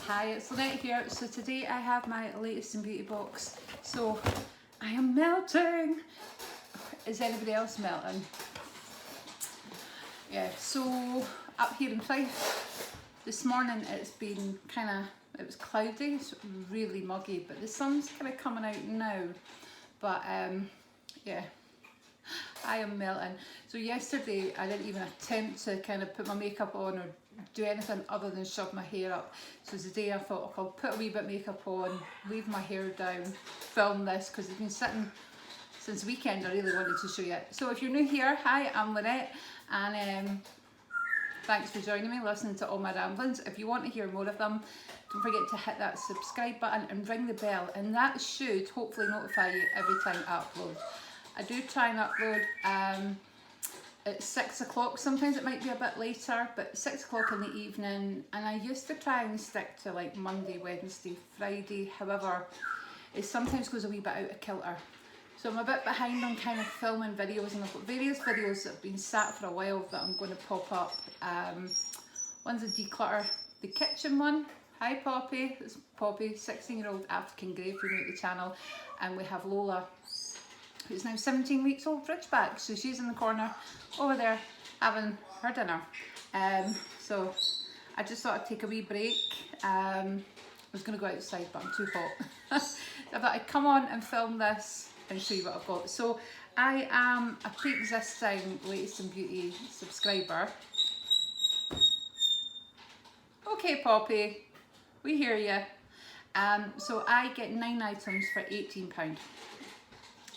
Hi, it's Lynette here. So today I have my latest in beauty box. So I am melting. Is anybody else melting? Yeah, so up here in Fife, this morning it's been it was cloudy, it's really muggy, but the sun's kind of coming out now. But yeah, I am melting. So yesterday I didn't even attempt to kind of put my makeup on or do anything other than shove my hair up. So today I thought, I'll put a wee bit of makeup on, leave my hair down, film this, because it's been sitting since the weekend. I really wanted to show you it. So if you're new here, hi, I'm Lynette, and thanks for joining me, listening to all my ramblings. If you want to hear more of them, don't forget to hit that subscribe button and ring the bell, and that should hopefully notify you every time I upload. I do try and upload at 6 o'clock, sometimes it might be a bit later, but 6 o'clock in the evening, and I used to try and stick to like Monday, Wednesday, Friday. However, it sometimes goes a wee bit out of kilter. So I'm a bit behind on kind of filming videos, and I've got various videos that have been sat for a while that I'm going to pop up. One's a declutter the kitchen one. Hi Poppy, it's Poppy, 16-year-old African Grey, if you're new to the channel. And we have Lola, who's now 17 weeks old, Ridgeback. So she's in the corner over there having her dinner. So I just thought I'd take a wee break. I was going to go outside, but I'm too hot. So I thought I'd come on and film this and show you what I've got. So I am a pre-existing Latest in Beauty subscriber. Okay Poppy, we hear you. So I get 9 items for £18.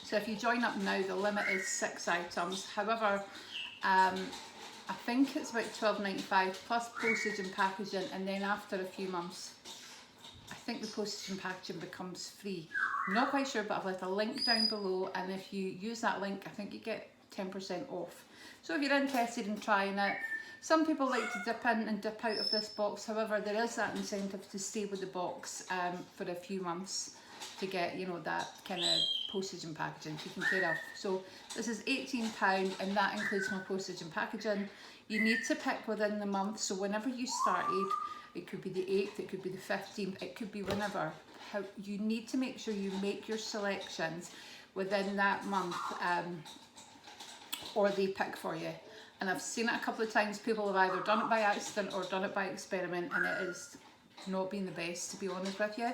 So if you join up now, the limit is 6 items. However, I think it's about £12.95 plus postage and packaging, and then after a few months, I think the postage and packaging becomes free. I'm not quite sure, but I've left a link down below, and if you use that link, I think you get 10% off. So if you're interested in trying it, some people like to dip in and dip out of this box. However, there is that incentive to stay with the box for a few months to get, you know, that kind of postage and packaging taken care of. So this is £18, and that includes my postage and packaging. You need to pick within the month, so whenever you started, it could be the 8th, it could be the 15th, it could be whenever. You need to make sure you make your selections within that month, or they pick for you. And I've seen it a couple of times. People have either done it by accident or done it by experiment, and it has not been the best, to be honest with you.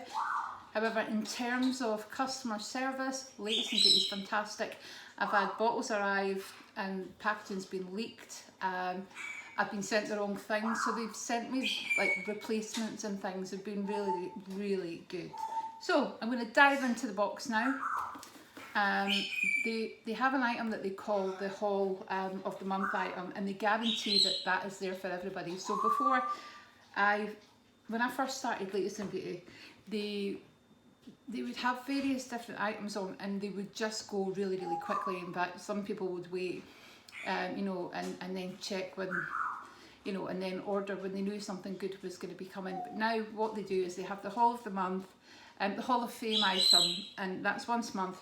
However, in terms of customer service, Latest in Beauty is fantastic. I've had bottles arrive and packaging's been leaked. I've been sent the wrong thing, so they've sent me like replacements and things. Have been really, really good. So I'm going to dive into the box now. They have an item that they call the haul of the month item, and they guarantee that that is there for everybody. So before when I first started Latest in Beauty, they would have various different items on, and they would just go really, really quickly. In fact, some people would wait, you know, and then check when, you know, and then order when they knew something good was going to be coming. But now what they do is they have the haul of the month, the Hall of Fame item, and that's once a month.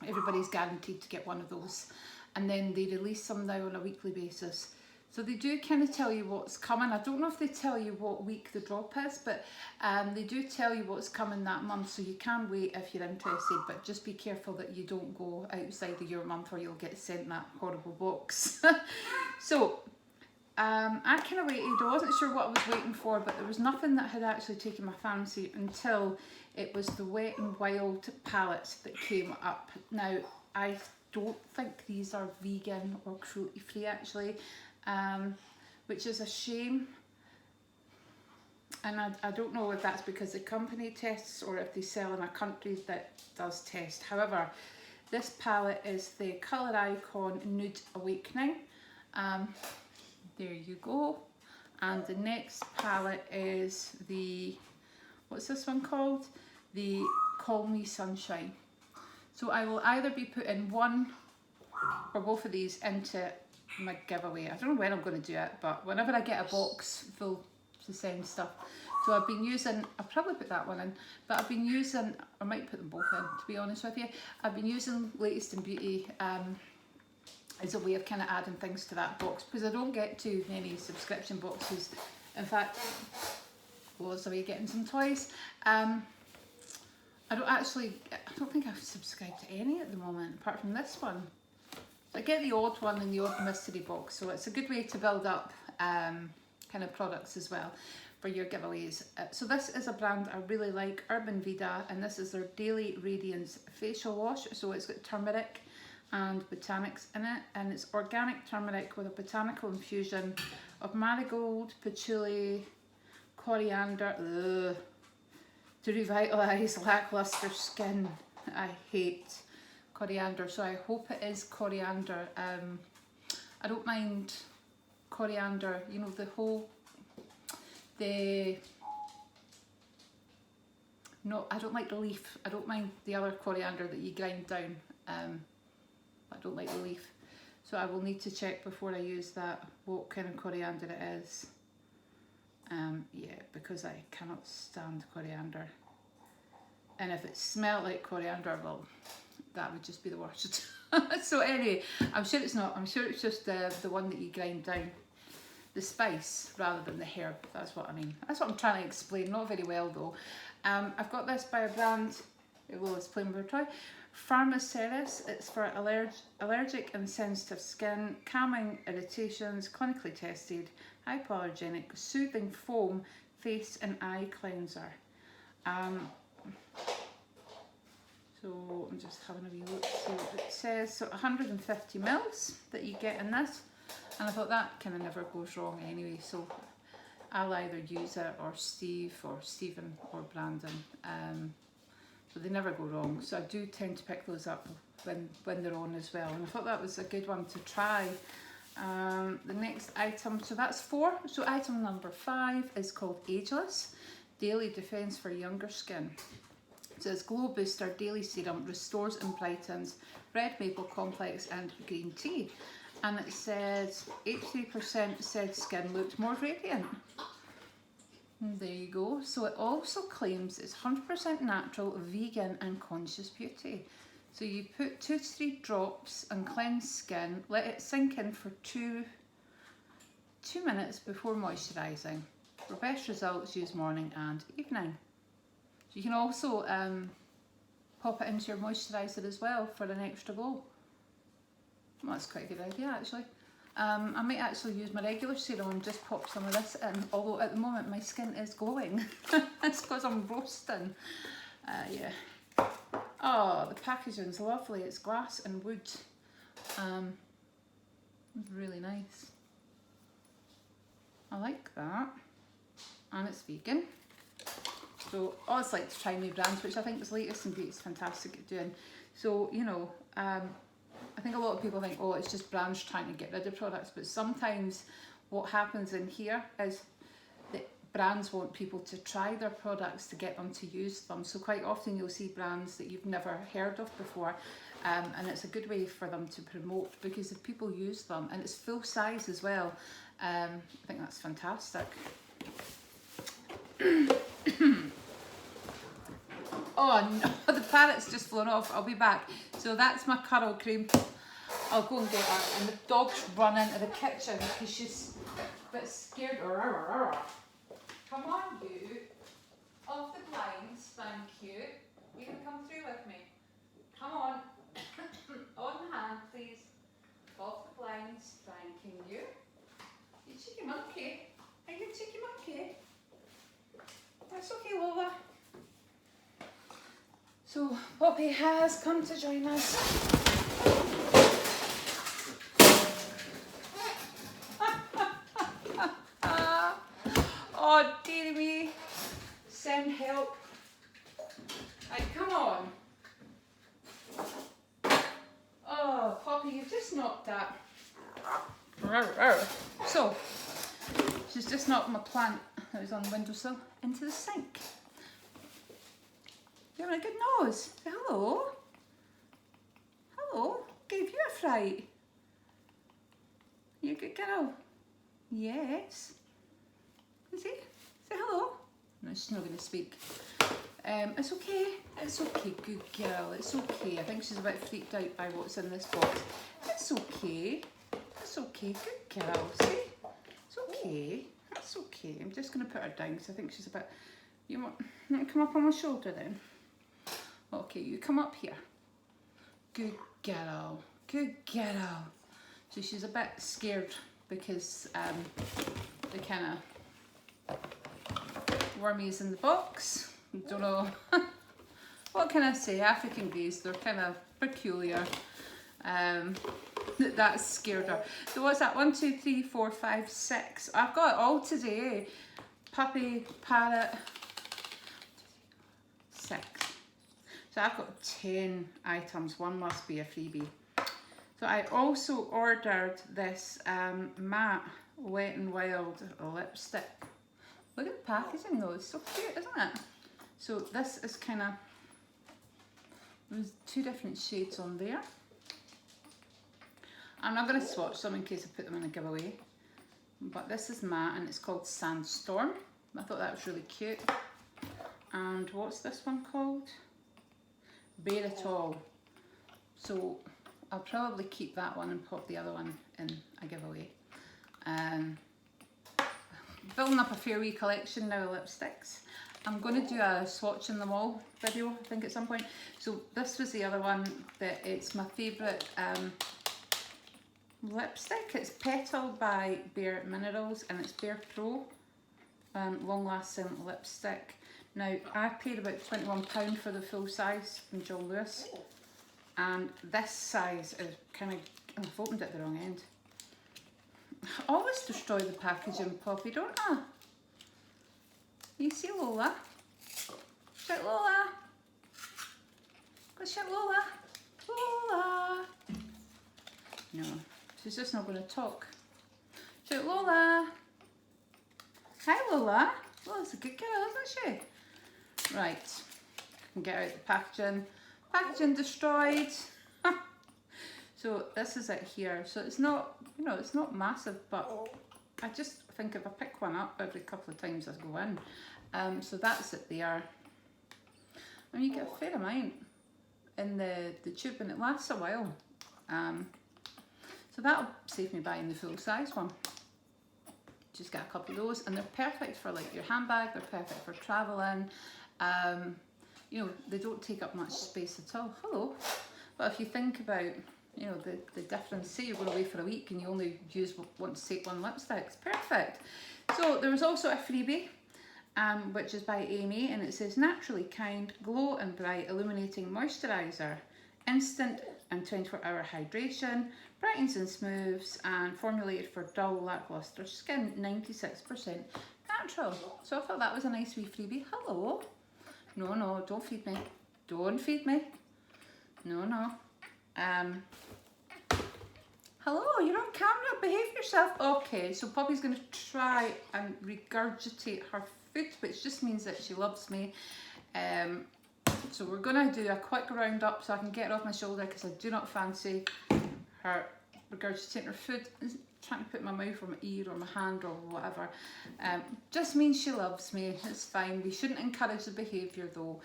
Everybody's guaranteed to get one of those, and then they release them now on a weekly basis. So they do kind of tell you what's coming. I don't know if they tell you what week the drop is, but they do tell you what's coming that month, so you can wait if you're interested, but just be careful that you don't go outside of your month or you'll get sent that horrible box. So I kind of waited. I wasn't sure what I was waiting for, but there was nothing that had actually taken my fancy until it was the Wet n Wild palettes that came up. Now, I don't think these are vegan or cruelty free actually, which is a shame. And I don't know if that's because the company tests or if they sell in a country that does test. However, this palette is the Colour Icon Nude Awakening. There you go. And the next palette is the, what's this one called? The Call Me Sunshine. So I will either be putting one or both of these into my giveaway. I don't know when I'm going to do it, but whenever I get a box full to send stuff. So I've been using, I'll probably put that one in, but I've been using, I might put them both in, to be honest with you. I've been using Latest in Beauty as a way of kind of adding things to that box, because I don't get too many subscription boxes. In fact, was away getting some toys. I don't think I've subscribed to any at the moment, apart from this one. So I get the odd one in the odd mystery box, so it's a good way to build up kind of products as well for your giveaways. So this is a brand I really like, Urban Veda, and this is their Daily Radiance Facial Wash. So it's got turmeric and botanics in it, and it's organic turmeric with a botanical infusion of marigold, patchouli, coriander, to revitalise lacklustre skin. I hate coriander, so I hope it is coriander. I don't mind coriander, you know, no, I don't like the leaf. I don't mind the other coriander that you grind down. I don't like the leaf. So I will need to check before I use that what kind of coriander it is. Yeah, because I cannot stand coriander. And if it smelled like coriander, well, that would just be the worst. So anyway, I'm sure it's not. I'm sure it's just the one that you grind down. The spice rather than the herb. That's what I mean. That's what I'm trying to explain. Not very well though. I've got this by a brand, well, it's plain with a toy. Pharmaceris. It's for allergic and sensitive skin, calming irritations, clinically tested, hypoallergenic, soothing foam, face and eye cleanser. So I'm just having a wee look, see what it says. So 150 mils that you get in this, and I thought that kind of never goes wrong anyway. So I'll either use it or Steve or Stephen or Brandon. So they never go wrong. So I do tend to pick those up when they're on as well. And I thought that was a good one to try. The next item, so that's 4. So item number 5 is called Ageless, Daily Defense for Younger Skin. It says Glow Booster Daily Serum restores and brightens red maple complex and green tea. And it says 83% said skin looked more radiant. There you go. So it also claims it's 100% natural, vegan and conscious beauty. So you put 2 to 3 drops and cleanse skin, let it sink in for 2 minutes before moisturising. For best results, use morning and evening. So you can also pop it into your moisturiser as well for an extra glow. Well, that's quite a good idea actually. I might actually use my regular serum and just pop some of this in, although at the moment my skin is glowing. It's because I'm roasting. Yeah. Oh, the packaging's lovely. It's glass and wood. Really nice. I like that. And it's vegan. So I always like to try new brands, which I think is Latest in Beauty is fantastic at doing. So, you know, I think a lot of people think, oh, it's just brands trying to get rid of products, but sometimes what happens in here is that brands want people to try their products to get them to use them. So quite often you'll see brands that you've never heard of before, and it's a good way for them to promote, because if people use them, and it's full size as well, I think that's fantastic. Oh no, the parrot's just flown off. I'll be back. So that's my curl cream. I'll go and get her. And the dog's run into the kitchen because she's a bit scared. Come on, you. Off the blinds, thank you. You can come through with me. Come on. On the hand, please. Off the blinds, thanking you. You cheeky monkey. Are you a cheeky monkey? That's okay, Lola. So Poppy has come to join us. Oh, dearie me. Send help. Right, come on. Oh, Poppy, you've just knocked that. So, she's just knocked my plant that was on the windowsill into the sink. You having a good nose? Say hello. Hello. Gave you a fright. You a good girl? Yes. Is he? Say hello. No, she's not going to speak. It's okay. It's okay, good girl. It's okay. I think she's a bit freaked out by what's in this box. It's okay. It's okay, good girl. See? It's okay. It's It's okay. I'm just going to put her down because I think she's a bit... You want to come up on my shoulder then? Okay, you come up here. Good girl. Good girl. So she's a bit scared because the kind of wormies in the box. Don't know. What can I say? African greys, they're kind of peculiar. That scared her. So what's that? 1, 2, 3, 4, 5, 6. I've got it all today. Puppy, parrot, 6. So I've got 10 items. One must be a freebie. So I also ordered this matte Wet n Wild lipstick. Look at the packaging though, it's so cute, isn't it? So this is kind of, there's 2 different shades on there. I'm not going to swatch some in case I put them in a giveaway. But this is matte and it's called Sandstorm. I thought that was really cute. And what's this one called? Bare It All. So I'll probably keep that one and pop the other one in a giveaway. Building up a fair wee collection now of lipsticks. I'm going to do a swatching them all video, I think, at some point. So this was the other one that it's my favourite lipstick. It's Petal by Bare Minerals and it's Bare Pro long lasting lipstick. Now I paid about £21 for the full size from John Lewis, and this size is kind of, I've opened it at the wrong end. I always destroy the packaging, Poppy, don't I? You see Lola? Shout Lola! Go shout Lola! Lola! No, she's just not going to talk. Shout Lola! Hi Lola! Lola's a good girl, isn't she? Right, I can get out the packaging. Packaging destroyed. So this is it here. So it's not, you know, it's not massive, but I just think if I pick one up every couple of times I go in. So that's it there. And you get a fair amount in the tube and it lasts a while. So that'll save me buying the full size one. Just get a couple of those and they're perfect for like your handbag, they're perfect for travelling. You know, they don't take up much space at all. Hello. But if you think about, you know, the difference, say you're going away for a week and you only want to take one lipstick, it's perfect. So there was also a freebie, which is by Amy, and it says Naturally Kind Glow and Bright Illuminating Moisturiser, instant and 24-hour hydration, brightens and smooths, and formulated for dull, lackluster skin, 96% natural. So I thought that was a nice wee freebie. Hello. No, no, don't feed me. Don't feed me. No, no. Hello, you're on camera, behave yourself. Okay, so Poppy's going to try and regurgitate her food, which just means that she loves me. So we're going to do a quick round up so I can get her off my shoulder because I do not fancy her regurgitating her food. Trying to put my mouth or my ear or my hand or whatever. Just means she loves me, it's fine. We shouldn't encourage the behaviour though.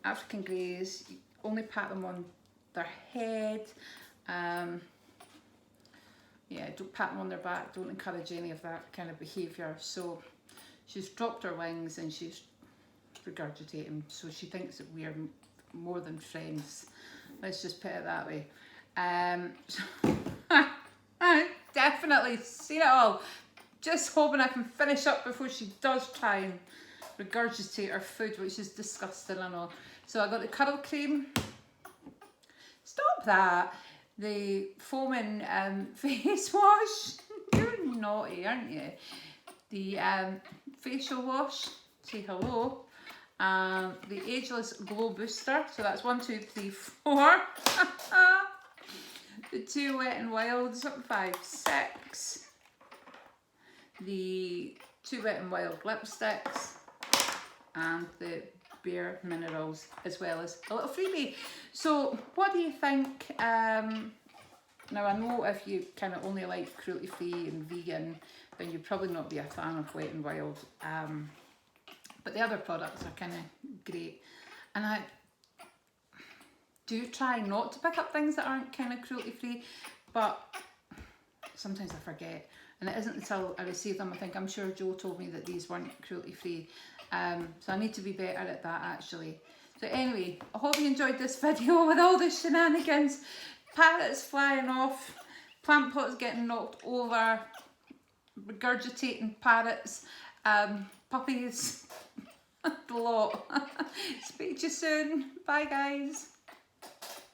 African greys, you only pat them on their head. Yeah, don't pat them on their back, don't encourage any of that kind of behaviour. So she's dropped her wings and she's regurgitating, so she thinks that we are more than friends. Let's just put it that way. Definitely seen it all. Just hoping I can finish up before she does try and regurgitate her food, which is disgusting, I know. So I got the cuddle cream. Stop that. The foaming face wash. You're naughty, aren't you? The facial wash. Say hello. The Ageless Glow Booster. So that's 1, 2, 3, 4. The 2 Wet n Wilds, 5, 6. The 2 Wet n Wild lipsticks. And the Bare Minerals, as well as a little freebie. So what do you think? Now I know if you kind of only like cruelty free and vegan, then you'd probably not be a fan of Wet n Wild. But the other products are kind of great. And I do try not to pick up things that aren't kind of cruelty free, but sometimes I forget. And it isn't until I receive them, I'm sure Joe told me that these weren't cruelty free. So I need to be better at that actually. So anyway, I hope you enjoyed this video with all the shenanigans. Parrots flying off, plant pots getting knocked over, regurgitating parrots, puppies, the lot. Speak to you soon. Bye guys.